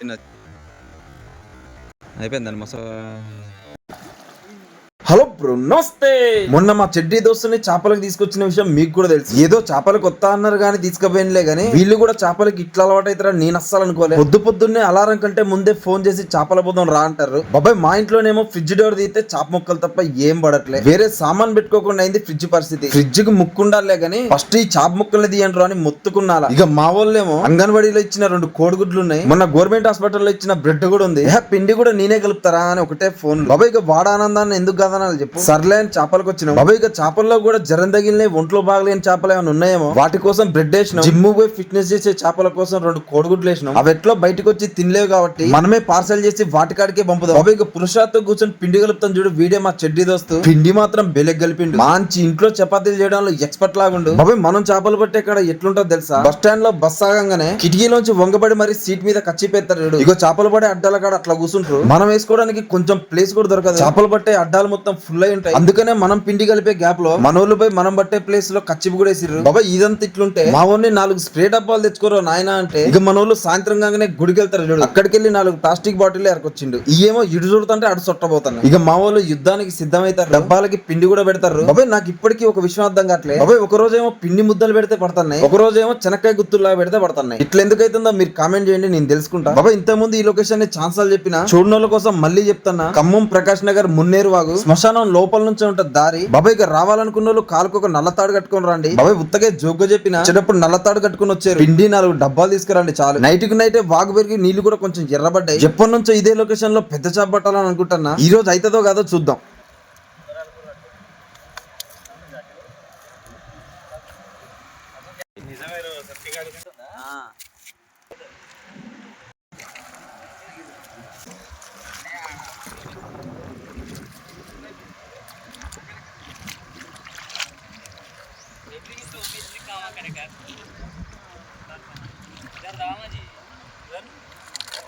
చిన్న అయిపోయిందండి మసా. Hello bro, నమస్తే. మొన్న మా చెడ్డీ దోస్తుని చేపలకు తీసుకొచ్చిన విషయం మీకు కూడా తెలుసు. ఏదో చేపలు కొత్త అన్నారు కానీ తీసుకుపోయినలే గానీ వీళ్ళు కూడా చేపలకి ఇట్లా అలవాటు అవుతారా నేను అస్సలు అనుకోలేదు. పొద్దున్నే అలారం కంటే ముందే ఫోన్ చేసి చేపల పోదాం రా అంటారు. బాబాయ్ మా ఇంట్లోనేమో ఫ్రిడ్జ్ డోర్ తీస్తే చేప ముక్కలు తప్ప ఏం పడట్లే. వేరే సామాన్ పెట్టుకోకుండా అయింది ఫ్రిడ్జ్ పరిస్థితి. ఫ్రిడ్జ్ కి ముక్కుండాలే గానీ ఫస్ట్ ఈ చేప ముక్కల్ని తీయంటారు అని మొత్తుకున్నాలా. ఇక మా వాళ్ళేమో అంగన్వాడీలో ఇచ్చిన 2 కోడిగుడ్లు ఉన్నాయి, మొన్న గవర్నమెంట్ హాస్పిటల్లో ఇచ్చిన బ్రెడ్ కూడా ఉంది, పిండి కూడా నేనే కలుపుతారా అని ఒకటే ఫోన్. బాబాయ్ ఇక వాడ ఆనందాన్ని ఎందుకు చెప్పు. సర్లే అని చేపలకు వచ్చినాం. బాబాయ్ ఇక చేపల్లో కూడా జరం తగిలినాయి, ఒంట్లో బాగలేని చేపలు ఏమైనా ఉన్నాయేమో వాటి కోసం బ్రెడ్ వేసినాం. జిమ్ పోయి ఫిట్నెస్ చేసే చేపల కోసం 2 కోడిగుడ్లు వేసినాం. అవి ఎట్లో బయటకు వచ్చి తినలేవు కాబట్టి మనమే పార్సల్ చేసి వాటికాడికే పంపుదాం. బాబాయ్ ఇక పురుషార్థం కూర్చొని పిండి కలుపుతాం చూడు, వీడియో మా చెడ్డీ దోస్తు పిండి మాత్రం బెలెగ్ కలిపిండు. మంచి ఇంట్లో చపాతీలు చేయడంలో ఎక్స్పర్ట్ లాగుండు. బాబాయ్ మనం చేపలు పట్టే కాడ ఎట్లుంటో తెలుసా, బస్ స్టాండ్ లో బస్ ఆగంగానే కిటికీలోంచి వంగబడి మరి సీట్ మీద కచ్చి పెడతాడు. ఇగో చేపలు పడే అడ్డాల కాడ అట్లా కూర్చుంటారు. మనం వేసుకోవడానికి కొంచెం ప్లేస్ కూడా దొరకదు. చేపలు పట్టే అడ్డాలు మొత్తం ఫుల్ అయి ఉంటాయి. అందుకనే మనం పిండి కలిపే గ్యాప్ లో మనోళ్ళు పోయి మనం పట్టే ప్లేస్ లో కచ్చిపు కూడా వేసిర్రు. బాబా ఇదంతా ఇట్లుంటే మా ఓన్ని 4 స్ప్రే డబ్బాలు తెచ్చుకోరు నాయన అంటే ఇక మనోళ్ళు సాయంత్రం కాగానే గుడికి వెళ్తారు చూడు, అక్కడికి వెళ్ళి 4 ప్లాస్టిక్ బాటిల్ ఎరకొచ్చిండు. ఇయేమో ఇడు చూడుతుంటే అడు సొట్టబోతాను. ఇక మా వాళ్ళు యుద్ధానికి సిద్ధమైతారు, డబ్బాలకి పిండి కూడా పెడతారు. బాబాయ్ నాకు ఇప్పటికీ ఒక విషయం అర్థం కావట్లేదు. బాబాయ్ ఒక రోజేమో పిండి ముద్దలు పెడితే పడుతున్నాయి, ఒక రోజేమో చెనక్కాయ గుత్తుల్లాగా పెడితే పడుతున్నాయి. ఇట్లా ఎందుకైతుందో మీరు కామెంట్ చేయండి, నేను తెలుసుకుంటా. బాబాయ్ ఇంత ముందు ఈ లొకేషన్ ని ఛాన్సాలు చెప్పిన చూడనోళ్ళ కోసం మళ్ళీ చెప్తానా. ఖమ్మం ప్రకాష్ నగర్ మున్నేరు వాగు శ్మశానం లోపల నుంచి ఉంటది దారి. బాబాయ్ ఇక రావాలనుకున్న వాళ్ళు కాలుకు ఒక నల్లతాడు కట్టుకొని రండి. బాబాయ్ ఉత్తగే జోగ్గా చెప్పిన చిన్నప్పుడు నల్లతాడు కట్టుకుని వచ్చారు. పిండి 4 డబ్బాలు తీసుకురండి చాలు. నైట్ కు నైటే వాగు పెరిగి నీళ్లు కూడా కొంచెం ఎర్రబడ్డాయి. ఎప్పటి నుంచో ఇదే లొకేషన్ లో పెద్ద చేప పట్టాలని అనుకుంటున్నా. ఈ రోజు అవుతుందో కాదో చూద్దాం.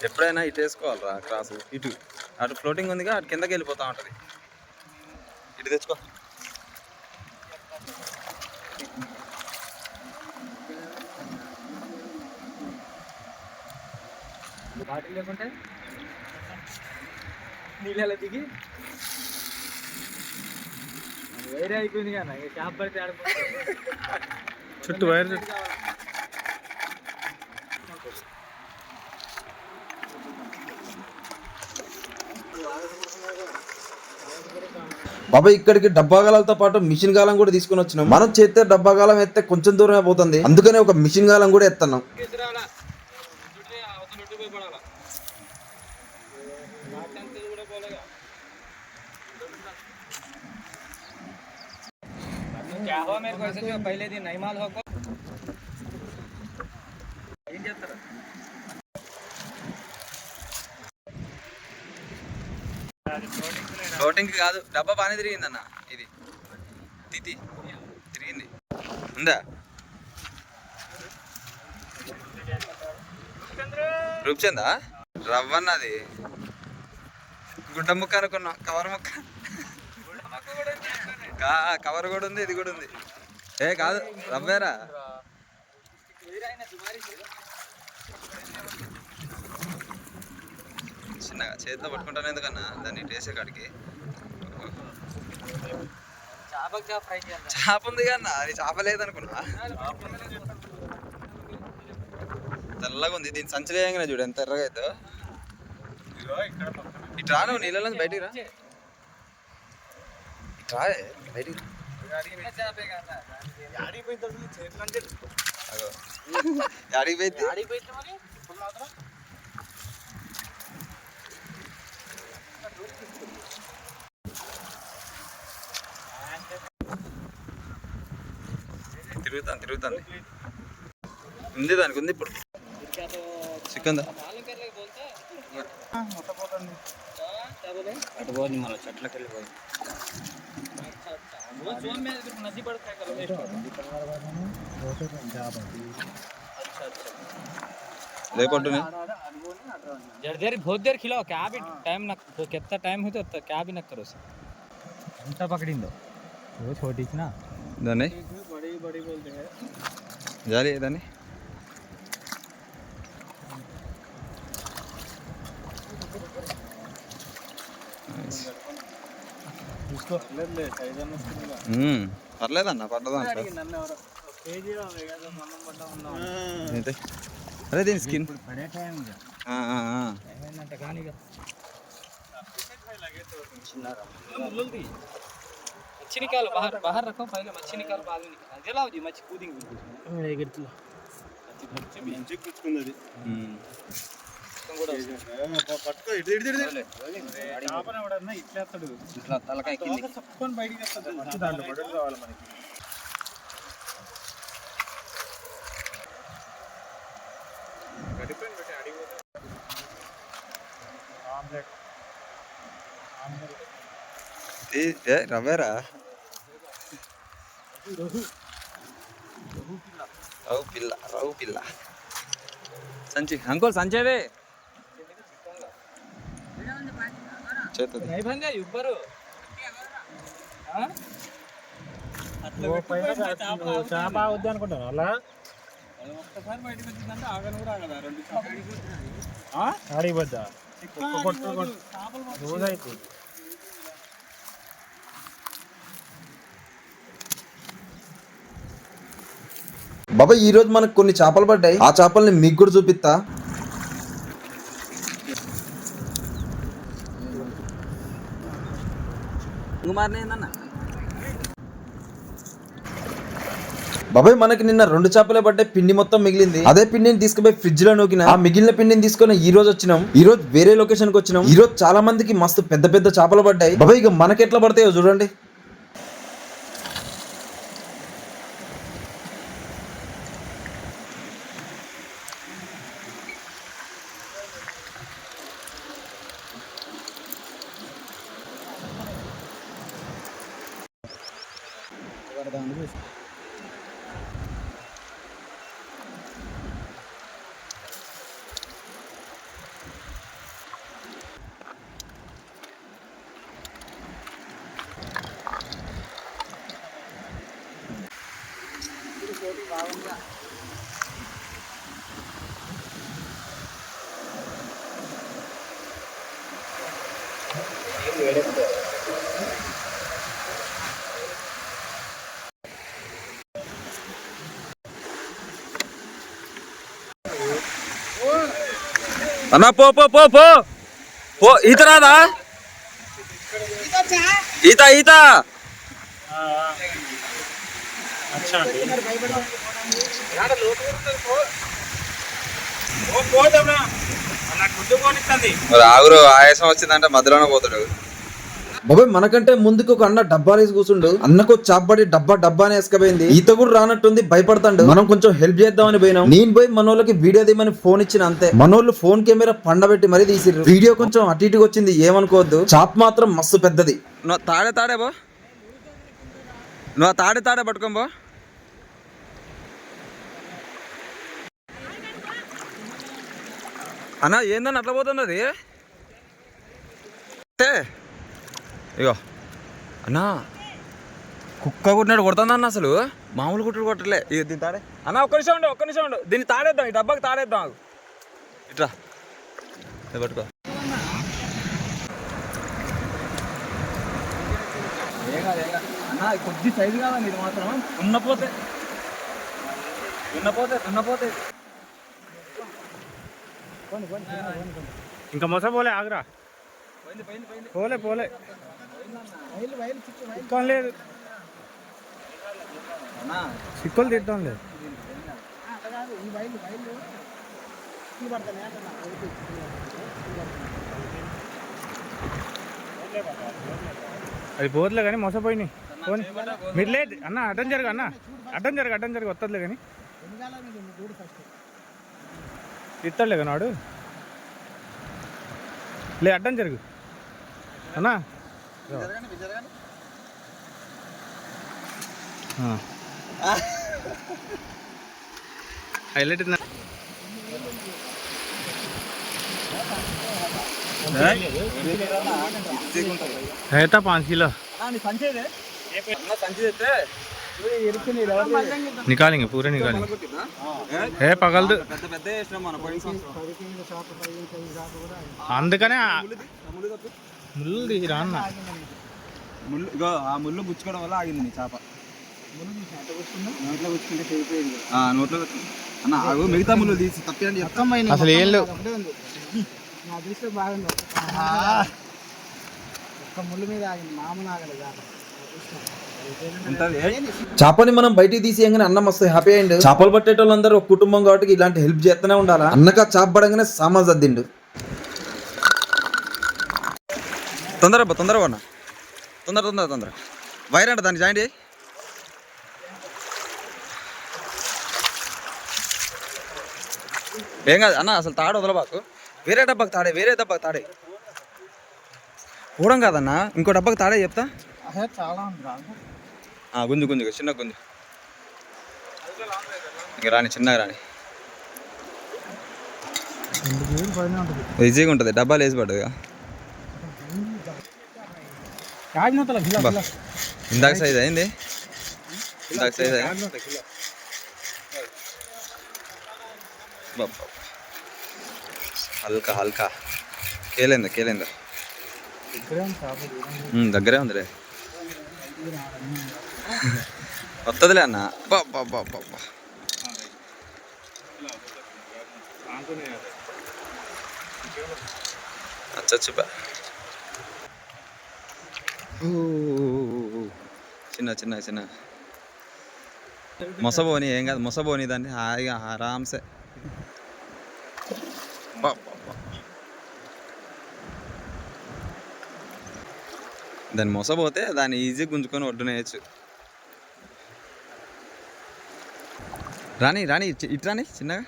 ఎప్పుడైనా ఇటు వేసుకోవాలరా క్రాస్, ఇటు అటు ఫ్లోటింగ్ ఉందిగా అటు కిందకి వెళ్ళిపోతా ఉంటది. ఇటు తెచ్చుకో. లేకుంటే నీళ్ళ దిగి వైర్ అయిపోయింది కానీ షాప్ పడితే చుట్టూ వైర్ చుట్టూ. బాబాయ్ ఇక్కడికి డబ్బా గాలతో పాటు మిషన్ గాలం కూడా తీసుకుని వచ్చినాం. మనం చేస్తే డబ్బా గాలం ఎత్తే కొంచెం దూరమే పోతుంది, అందుకనే ఒక మిషన్ గాలం కూడా ఎత్తున్నాం. ఫ్లోటింగ్ కాదు, డబ్బా బాగానే తిరిగింది అన్న. ఇది తిరిగింది ఉందా రూప్చందా రవ్వన్నది గుడ్డ ముక్క అనుకున్నా, కవర్ ముక్క. కవర్ కూడా ఉంది, ఇది కూడా ఉంది. ఏ కాదు రవ్వేరా. చిన్నగా చేతితో పట్టుకుంటాను ఎందుకన్నా, దాన్ని టేసే కాడికి. చేప ఉంది కన్నా, అది చేప లేదనుకున్నా. తెల్లగా ఉంది, దీన్ని సంచలు వేయంగానే చూడు ఎంత ఎర్రగా అవుతుందో. ఇటు రా, నువ్వు నీళ్ళలో బయటికి రా, ఇటు రా బయటికి. తిరుగుతాను ఉంది, దానికి ఉంది ఇప్పుడు చికెన్. అటుపోయింది మళ్ళీ చెట్లకి వెళ్ళిపోయింది. नदी पड़ता है जर बहुत देर खिलाओ क्या भी टाइम ना कितना टाइम हुई तो क्या भी ना करो अंत पकड़ी दो वो छोटी ना दाने बड़ी बड़ी बोलते हैं जाली दाने పర్లేదన్న పడ్డదా అదే దీని స్కిన్ मच्छी निकालो बाहर बाहर रखो पहले मच्छी निकालो बाद में निकालो जलाओ जी मच्छी कूदेंगे बिल्कुल మంచిగా కూర్చుకున్నది ఇట్లా తలకాయ కింద బయటికి వస్తుంది దాంట్లో బడులు కావాలి మనకి రవ్వేరా రవ్వు పిల్ల సంచి అంకుల్ సంచేదే చేతుంది ఇవ్వరు చేప వద్దు అనుకుంటాను అలా ఒక్కసారి బయటకు వచ్చిందంటే ఆగను కూడా ఆగదా రెండు ఆడిపోద్దా రోజు అయితే బాబాయ్ ఈ రోజు మనకు కొన్ని చేపలు పడ్డాయి, ఆ చేపల్ని మీకు కూడా చూపిస్తా. బాబాయ్ మనకి నిన్న 2 చేపలే పడ్డాయి, పిండి మొత్తం మిగిలింది. అదే పిండిని తీసుకుపోయి ఫ్రిడ్జ్ లో నూకిన. ఆ మిగిలిన పిండిని తీసుకొని ఈ రోజు వచ్చినాం. ఈ రోజు వేరే లొకేషన్ కి వచ్చినాం. ఈ రోజు చాలా మందికి మస్తు పెద్ద పెద్ద చేపలు పడ్డాయి. బాబాయ్ ఇక మనకి ఎట్లా పడతాయో చూడండి. అన్నా పో పో పో పో పో ఈత రాదా ఈత ఈత ఆగురు ఆయాసం వచ్చిందంటే మధ్యలోనే పోతాడు. బాబాయ్ మనకంటే ముందుకు ఒక అన్న డబ్బాలు వేసి కూర్చుండు. అన్నకు చాపబడి డబ్బానే వేసుకపోయింది. ఈత కూడా రానట్టుంది, భయపడతాడు. మనం కొంచెం హెల్ప్ చేద్దామని పోయినాం. నేను పోయి మనోళ్ళకి వీడియో తీయమని ఫోన్ ఇచ్చిన, అంతే. మనోళ్ళు ఫోన్ కెమెరా పండబెట్టి మరీ తీసిర్రు. వీడియో కొంచెం అటు ఇటుగా వచ్చింది, ఏమనుకోవద్దు. చాప్ మాత్రం మస్తు పెద్దది. నువ్వు తాడే బో, నువ్వు తాడే పట్టుకోబో. అన్నా ఏందని అట్లా పోతుంది అది? ఇగో అన్నా కుక్క కొట్టినాడు కొడుతుందన్న, అసలు మామూలు కుట్టుడు కొట్టలే. ఇక దీని తాడే అన్న ఒక్క నిమిషం ఉండు దీన్ని తాడేద్దాం, ఈ డబ్బాకి తాడేద్దాం. ఇట్లా పట్టుకో. అన్న కొద్ది సైజు కాదా మీరు మాత్రం? ఉన్నపోతే ఇంకా మొస పోలే ఆగురా, పోలే చిక్కం లేదు, చిక్కులు తిట్టం లేదు. అది పోతులే కానీ మొసపోయినాయి. మీరు లేదు అన్న, అడ్డం జరుగు అన్న, అడ్డం జరుగు వస్తుందిలే కానీ తిట్టలే కానీ వాడు. లే అడ్డం జరుగు అన్నా. హైలైట్ है था 5 किलो निकालेंगे, पूरे निकालेंगे. है पगल అందుకనే ముళ్ళు తీరా అన్న. ముళ్ళు ఇగో ఆ ముళ్ళు గుచ్చుకోవడం వల్ల ఆగింది నీ చేప. నోట్లో కూర్చుంటే తెగిపోయింది. నోట్లో అన్న ఆగు, మిగతా ముళ్ళు తీసి తప్పండి చెప్తాం. అసలు ఏం లేవు. నా దృష్టిలో బాగుంది. ఒక్క ముళ్ళు మీద ఆగింది, మామూలు ఆగలేదు. చేపని మనం బయటికి తీసేయంగానే అన్నం వస్తాయి హ్యాపీ అయ్యిండు. చేపలు పట్టేటోళ్ళందరూ ఒక కుటుంబం కాబట్టి ఇలాంటి హెల్ప్ చేస్తూనే ఉండాలా. అన్నక చేప పడంగానే సామాన్ సర్దిండు. తొందరగా అన్న, తొందర వైర్ అంట దాన్ని జాయింట్ చేయి. ఏం కాదు అన్న, అసలు తాడు వదలబాకు. వేరే డబ్బాకి తాడే ఊడం కాదన్న, ఇంకో డబ్బాకి తాడే చెప్తా. చాలా ఉంది. గుంజు చిన్న గుంజు. ఇంక రాని, చిన్నగా రాని. ఈజీగా ఉంటుంది, డబ్బాలు వేసి పడ్డది. ఇందాక సైజ్ అయింది. హల్కా కేలేందా దగ్గరే ఉందిలే, వస్తుందిలే అన్న. అచ్చా చిన్న మొసబోని, ఏం కాదు మొసబోని, దాన్ని హాయిగా ఆరామ్సే. దాన్ని మొసపోతే దాన్ని ఈజీగా గుంజుకొని ఒడ్డునేయచ్చు. రాని ఇట్రాని చిన్నగా.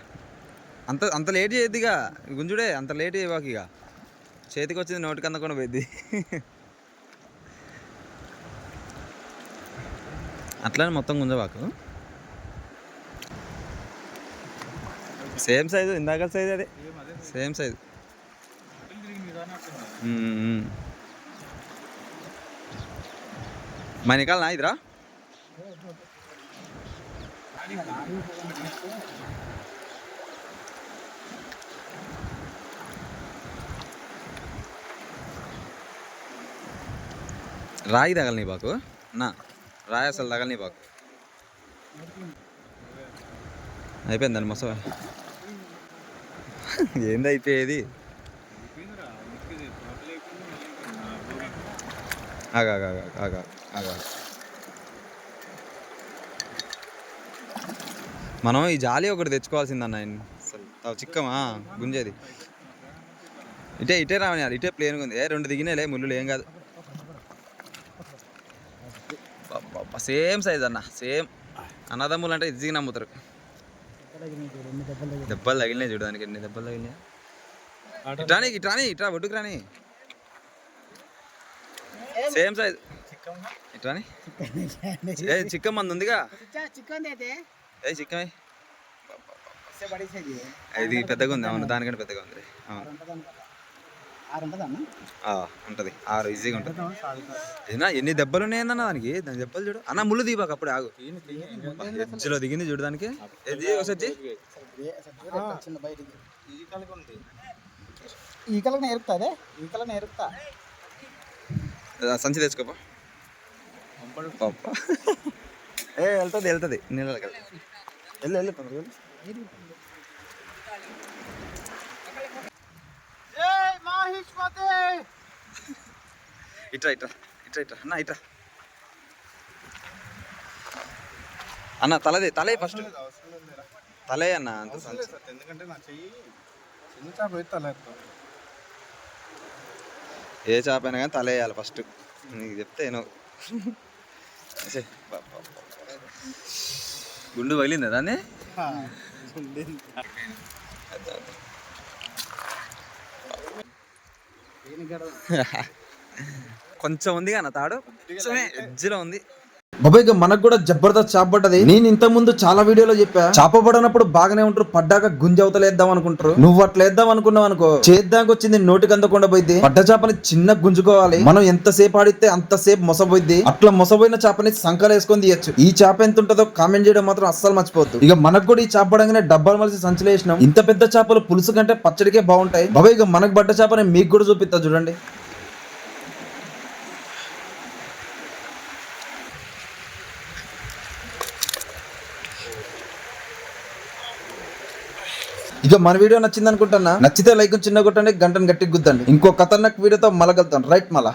అంత లేట్ చేయద్దిగా గుంజుడే, అంత లేట్ చేయవాక. ఇక చేతికి వచ్చింది నోటికి అందకుండా పోయింది. అట్లానే మొత్తం గుంజవాకు. సేమ్ సైజు, ఇందాక సైజు అదే, సేమ్ సైజు. మణికాల నా ఇదిరా. రాయి తగలని బాకు నా, రాయి అసలు తగలని బాకు. అయిపోయిందండి మొస. ఏంది అయిపోయేది? ఆగా మనం ఈ జాలి ఒకటి తెచ్చుకోవాల్సిందన్న. అసలు చిక్కమా గుంజేది. ఇటే రావని, ఇటే ప్లేన్గా ఉంది. 2 దిగినాయిలే ముళ్ళు, ఏం కాదు. సేమ్ సైజ్ అన్న, సేమ్. అన్నదమ్ములు అంటే ఈజీగా నమ్ముతారు. దెబ్బలు తగిలినాయి చూడడానికి, ఎన్ని దెబ్బలు తగిలినాయి. ఇట్రా ఒడ్డుకు రాని. Same size. ఇట్రాని చిక్కం మంది ఉందిగా. చిక్కమే ఇది పెద్దగా ఉంది. అవును, దానికంటే పెద్దగా ఉంది. ఉంటుంది 6 ఈజీగా ఉంటుంది. అయినా ఎన్ని దెబ్బలు ఉన్నాయన్న దానికి దెబ్బలు చూడు అన్న. ముళ్ళు దీపాక అప్పుడే ఆగు. ఎడ్జ్లో దిగింది చూడు దానికి. ఒకసారి సంచి తెచ్చుకోపా. వెళ్తుంది నీళ్ళకి. వెళ్ళు ఇట్రా అన్న, ఇట్రా అన్న. తలే ఫస్ట్ తలే అన్న. అంత ఎందుకంటే నా చెయ్యి చిన్న చేప అయితే తల ఎత్తాను. ఏ చేప అయినా కానీ తల వేయాలి ఫస్ట్. నీకు చెప్తే గుండు పగిలిందా దాన్ని? కొంచెం ఉంది కానీ తాడు ఎడ్జ్లో ఉంది. బాబాయ్ మనకు కూడా జబర్దస్త్ చేప పడ్డది. నేను ఇంత ముందు చాలా వీడియోలో చెప్పా, చేప పడనప్పుడు బాగానే ఉంటారు, పడ్డాక గుంజవతలేద్దాం అనుకుంటారు. నువ్వు అట్లా వేద్దాం అనుకున్నావు అనుకో, చేద్దానికి వచ్చింది నోటికి అందకుండా పోయింది. పడ్డ చేపని చిన్న గుంజుకోవాలి. మనం ఎంతసేపు ఆడితే అంతసేపు మొసపోయింది. అట్లా మొసపోయిన చేపని సంకలు వేసుకొని తీయచ్చు. ఈ చేప ఎంత ఉంటుందో కామెంట్ చేయడం మాత్రం అస్సలు మర్చిపోద్దు. ఇక మనకు కూడా ఈ చేప పడంగానే డబ్బాలు మలిసి సంచులు వేసినాం. ఇంత పెద్ద చేపలు పులుసు కంటే పచ్చడికే బాగుంటాయి. బాబాయ్ ఇక మనకు పడ్డ చేపని మీకు కూడా చూపిస్తా చూడండి. ఇక మన వీడియో నచ్చింది అనుకుంటున్నా. నచ్చితే లైక్ చిన్న కొట్టండి, గంటను గట్టిగా గుద్దండి. ఇంకో ఖతర్నాక్ వీడియోతో మళ్ళీ కలుద్దాం. రైట్ మళ్ళా.